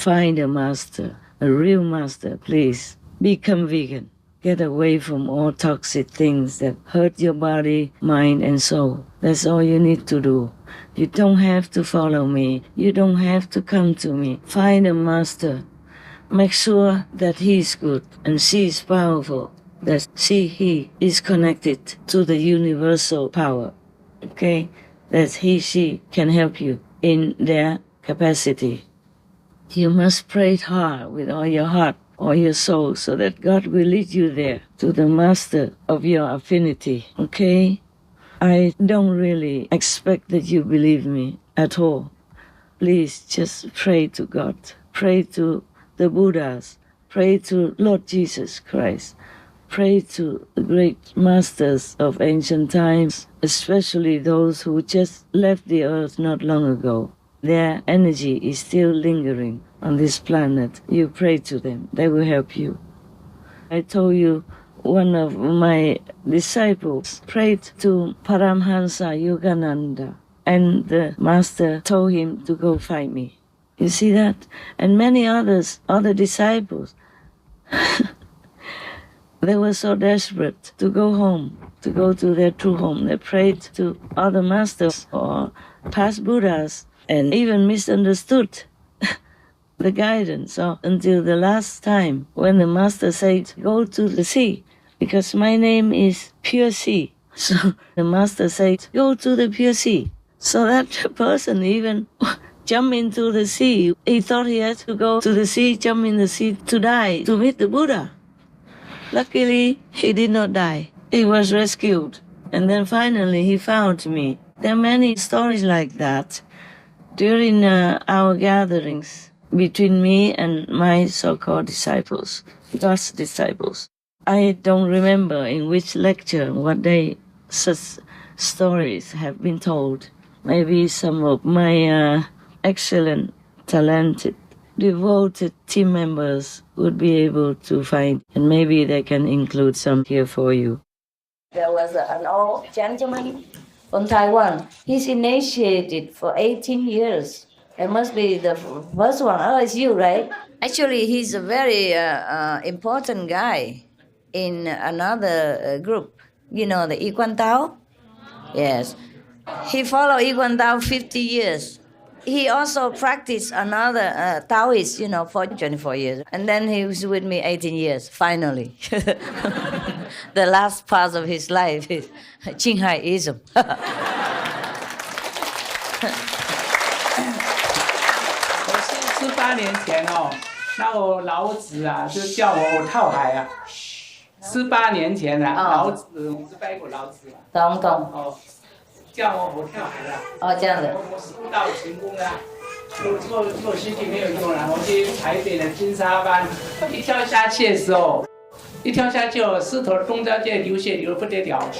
find a master, a real master, please. Become vegan. Get away from all toxic things that hurt your body, mind, and soul. That's all you need to do. You don't have to follow me. You don't have to come to me. Find a master. Make sure that he is good and she is powerful, that he is connected to the universal power. Okay? That she can help you in their capacity. You must pray hard with all your heart, all your soul, so that God will lead you there to the master of your affinity. Okay? I don't really expect that you believe me at all. Please just pray to God. Pray to the Buddhas. Pray to Lord Jesus Christ. Pray to the great masters of ancient times, especially those who just left the earth not long ago. Their energy is still lingering on this planet. You pray to them. They will help you. I told you one of my disciples prayed to Paramhansa Yogananda, and the master told him to go find me. You see that? And many others, other disciples, they were so desperate to go home, to go to their true home. They prayed to other masters or past Buddhas and even misunderstood the guidance. So until the last time when the master said, go to the sea, because my name is Pure Sea. So the master said, go to the pure sea. So that person even jumped into the sea. He thought he had to go to the sea, jump in the sea to die, to meet the Buddha. Luckily, he did not die. He was rescued. And then finally, he found me. There are many stories like that during our gatherings between me and my so-called disciples, God's disciples. I don't remember in which lecture, what day such stories have been told. Maybe some of my excellent, talented, devoted team members would be able to find, and maybe they can include some here for you. There was an old gentleman from Taiwan. He's initiated for 18 years. It must be the first one. Oh, it's you, right? Actually, he's a very important guy in another group. You know, the Yiquan Tao? Yes. He followed Yiquan Tao 50 years. He also practiced another Taoist, for 24 years. And then he was with me 18 years, finally. The last part of his life is CHINGHAIism. 18年前哦，那我老子啊就叫我跳海啊。18年前啊，老子你是拜过老子吗？懂。哦，叫我跳海了。哦，这样子。我是悟道成功了，做事情没有用了，我去台北的金沙湾，一跳下去的时候，石头中间这流血流得不得了。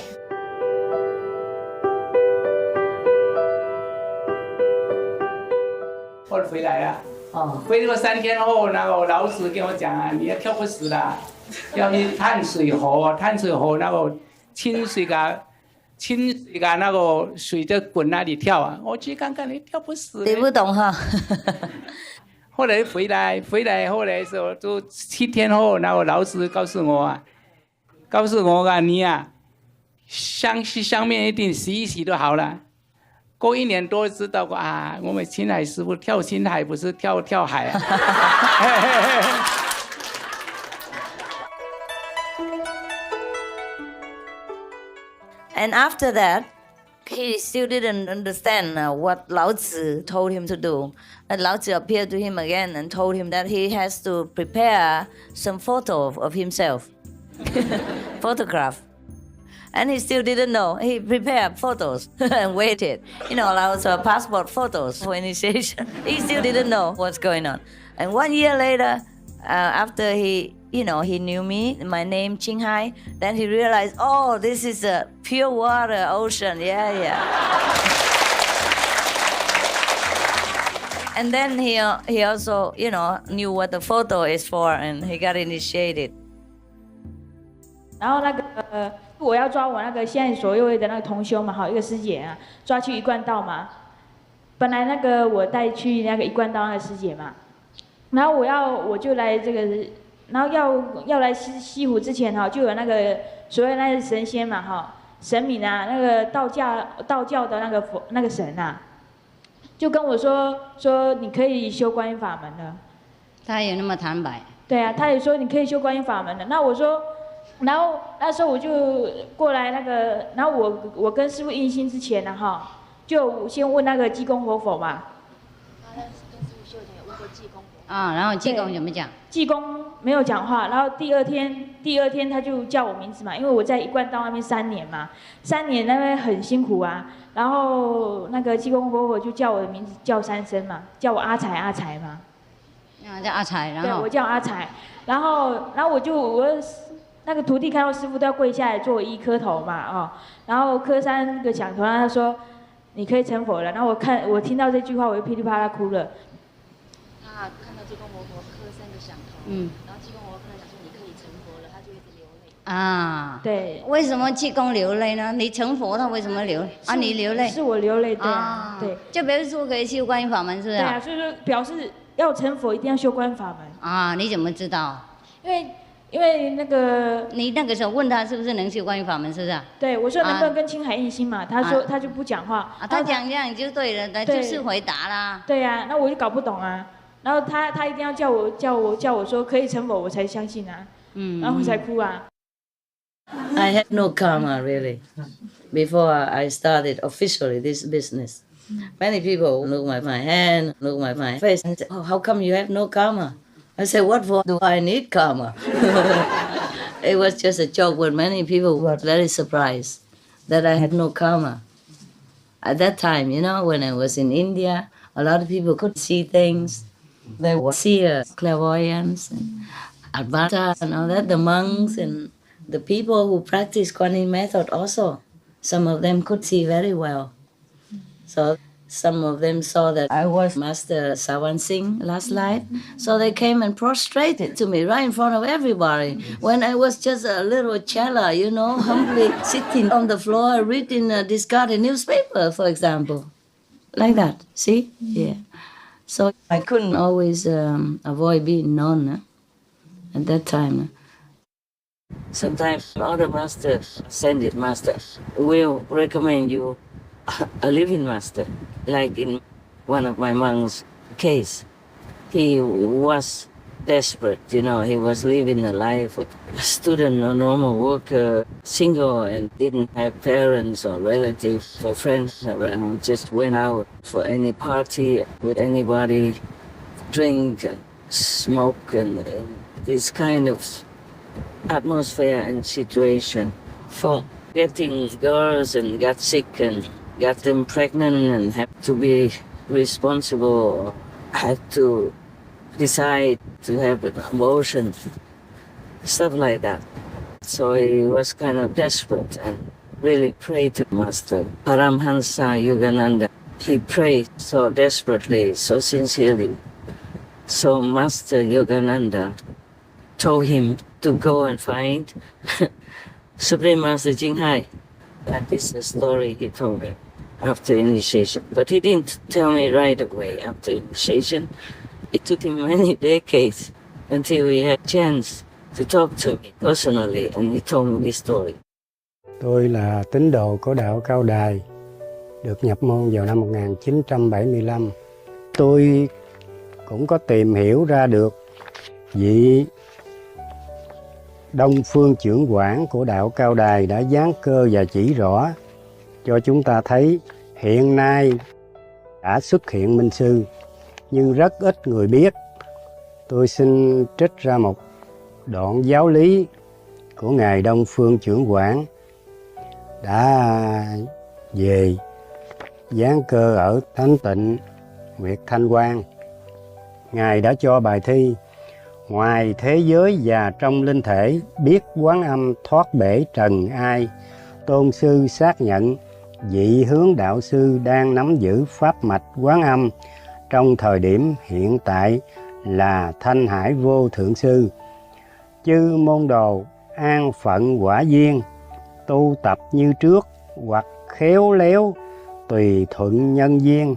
我回来了。回了3天后，那个老师跟我讲啊，你要跳不死了，要去淡水河，那个清水那个水就滚那里跳啊，我去看看，你跳不死。你不懂哈。后来回来后来时候就7天后，那个老师告诉我啊，你啊，上面一定洗一洗就好了。过1年多知道啊，我们青海师傅跳青海不是跳海啊。And after that, he still didn't understand what Lao Tzu told him to do. And Lao Tzu appeared to him again and told him that he has to prepare some photo of himself, photograph. And he still didn't know. He prepared photos and waited. Lao Tzu passport photos for initiation. He still didn't know what's going on. And 1 year later, after he knew me, my name CHINGHAI, then he realized, oh, this is a pure water ocean. Yeah. And then he also, knew what the photo is for, and he got initiated. 然后我要抓我那个现在所有的那个同修嘛，好一个师姐啊，抓去一贯道嘛。本来我带去那个一贯道那个师姐嘛，然后我就来这个，然后要来西湖之前哈，就有那个所谓那些神仙嘛哈，神明啊，那个道教的那个神啊，就跟我说你可以修观音法门的。他有那么坦白？对啊，他也说你可以修观音法门的。那我说，然后那时候我就过来那个，然后我跟师父印心之前呢哈，就先问那个济公活佛嘛。啊，然后济公怎么讲？济公没有讲话，然后第二天他就叫我名字嘛，因为我在一贯道那边3年嘛，3年那边很辛苦啊。然后那个济公活佛就叫我的名字叫3声嘛，叫我阿财嘛。啊，叫阿财，然后对，我叫阿财，然后我那个徒弟看到师父都要跪下来做1磕头嘛，哦，然后磕3个响头，他说你可以成佛了。然后我听到这句话，我就噼里啪啦哭了。他看到济公活佛磕3个响头，然后济公活佛跟他讲说你可以成佛了，他就一直流泪。啊，对，为什么济公流泪呢？你成佛他为什么流？啊，你流泪？是我流泪，对啊，对。就比如说可以修观音法门，是不是？对啊，所以说表示要成佛一定要修观音法门。啊，你怎么知道？因为那个你那个时候问他是不是能修观音法门，是不是？对，我说能不能跟青海印心嘛？他说他就不讲话。啊，他讲这样就对了，他就是回答啦。对呀，那我就搞不懂啊。然后他一定要叫我说可以成佛，我才相信啊。然后我才哭啊。I had no karma really before I started officially this business. Many people look at my hand, look at my face, and say, "Oh, how come you have no karma?" I said, "What for do I need karma?" It was just a joke, but many people were very surprised that I had no karma. At that time, you know, when I was in India, a lot of people could see things. They were seers, clairvoyants, and advaita, and all that. The monks and the people who practice Kuan method also, some of them could see very well. So some of them saw that I was Master Sawan Singh last life. So they came and prostrated to me right in front of everybody when I was just a little chela, you know, humbly sitting on the floor reading a discarded newspaper, for example. Like that, see? Yeah. So I couldn't always avoid being known at that time. Sometimes other masters, ascended masters, will recommend you a living master. Like in one of my monks' case, he was desperate, you know, he was living a life of a student, a normal worker, single and didn't have parents or relatives or friends around, just went out for any party with anybody, drink and smoke and this kind of atmosphere and situation for getting girls and got sick and got them pregnant and had to be responsible, had to decide to have an abortion, stuff like that. So he was kind of desperate and really prayed to Master Paramhansa Yogananda. He prayed so desperately, so sincerely. So Master Yogananda told him to go and find Supreme Master CHINGHAI. That is the story he told me after initiation. But he didn't tell me right away after initiation. It took him many decades until he had a chance to talk to me personally and he told me this story. Tôi là tín đồ của đạo Cao Đài, được nhập môn vào năm 1975. Tôi cũng có tìm hiểu ra được vị Đông Phương Trưởng Quản của đạo Cao Đài đã giáng cơ và chỉ rõ cho chúng ta thấy hiện nay đã xuất hiện minh sư, nhưng rất ít người biết. Tôi xin trích ra một đoạn giáo lý của Ngài Đông Phương Trưởng Quản đã về giáng cơ ở Thánh Tịnh, Nguyệt Thanh Quang. Ngài đã cho bài thi: ngoài thế giới và trong linh thể biết Quán Âm thoát bể trần ai, tôn sư xác nhận vị hướng đạo sư đang nắm giữ pháp mạch Quán Âm trong thời điểm hiện tại là Thanh Hải Vô Thượng Sư. Chư môn đồ an phận quả duyên, tu tập như trước hoặc khéo léo tùy thuận nhân duyên,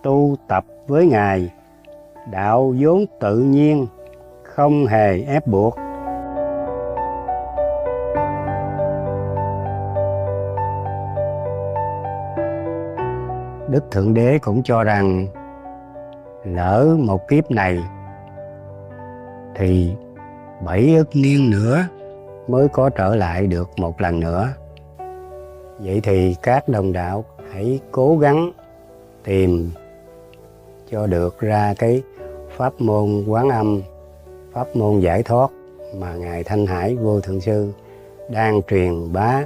tu tập với Ngài đạo vốn tự nhiên, không hề ép buộc. Đức Thượng Đế cũng cho rằng lỡ một kiếp này thì 7 ức niên nữa mới có trở lại được một lần nữa. Vậy thì các đồng đạo hãy cố gắng tìm cho được ra cái pháp môn Quán Âm, pháp môn giải thoát mà Ngài Thanh Hải Vô Thượng Sư đang truyền bá.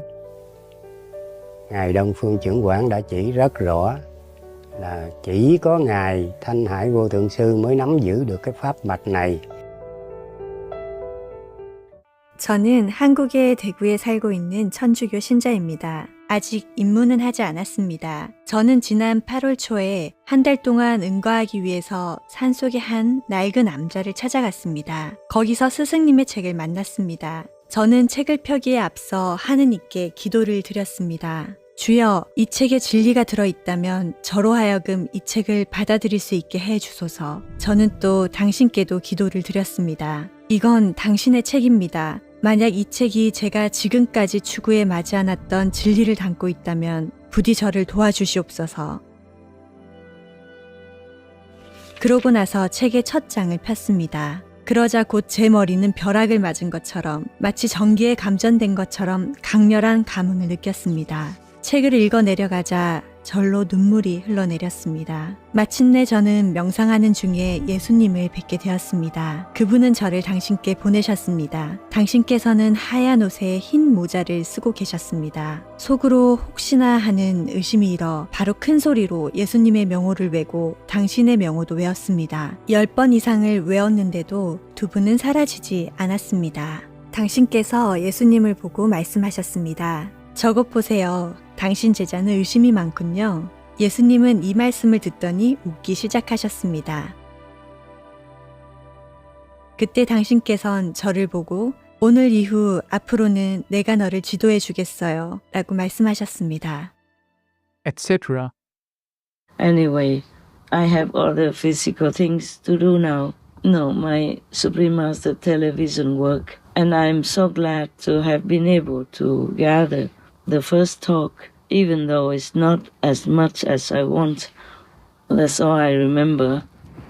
Ngài Đông Phương Chưởng Quảng đã chỉ rất rõ là chỉ có Ngài Thanh Hải Vô Thượng Sư mới nắm giữ được cái pháp mạch này. 저는 한국의 대구에 살고 있는 천주교 신자입니다. 아직 입문은 하지 않았습니다. 저는 지난 8월 초에 한 달 동안 응가하기 위해서 산속의 한 낡은 남자를 찾아갔습니다. 거기서 스승님의 책을 만났습니다. 저는 책을 펴기에 앞서 하느님께 기도를 드렸습니다. 주여, 이 책에 진리가 들어있다면 저로 하여금 이 책을 받아들일 수 있게 해주소서. 저는 또 당신께도 기도를 드렸습니다. 이건 당신의 책입니다. 만약 이 책이 제가 지금까지 추구해 마지 않았던 진리를 담고 있다면 부디 저를 도와주시옵소서. 그러고 나서 책의 첫 장을 폈습니다. 그러자 곧 제 머리는 벼락을 맞은 것처럼 마치 전기에 감전된 것처럼 강렬한 감흥을 느꼈습니다. 책을 읽어 내려가자 절로 눈물이 흘러내렸습니다. 마침내 저는 명상하는 중에 예수님을 뵙게 되었습니다. 그분은 저를 당신께 보내셨습니다. 당신께서는 하얀 옷에 흰 모자를 쓰고 계셨습니다. 속으로 혹시나 하는 의심이 일어 바로 큰 소리로 예수님의 명호를 외고 당신의 명호도 외웠습니다. 10번 이상을 외웠는데도 두 분은 사라지지 않았습니다. 당신께서 예수님을 보고 말씀하셨습니다. 저것 보세요. 당신 제자는 의심이 많군요. 예수님은 이 말씀을 듣더니 웃기 시작하셨습니다. 그때 당신께선 저를 보고 오늘 이후 앞으로는 내가 너를 지도해 주겠어요 라고 말씀하셨습니다. etc. Anyway, I have other physical things to do now. No, my Supreme Master television work. And I'm so glad to have been able to gather the first talk, even though it's not as much as I want. That's all I remember.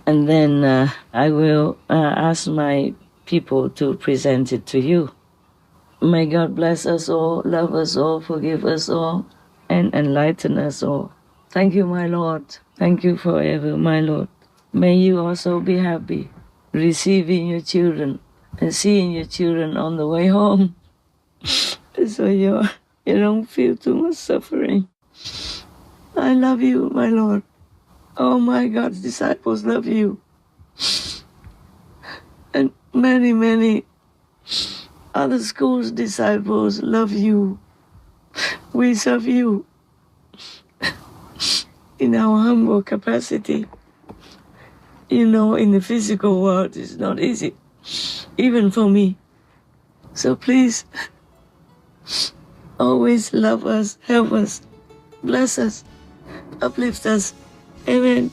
And then I will ask my people to present it to you. May God bless us all, love us all, forgive us all, and enlighten us all. Thank you, my Lord. Thank you forever, my Lord. May you also be happy, receiving your children and seeing your children on the way home. So you don't feel too much suffering. I love you, my Lord. Oh my God's disciples love you. And many, many other schools' disciples love you. We serve you in our humble capacity. You know, in the physical world, it's not easy, even for me. So please, always love us, help us, bless us, uplift us. Amen.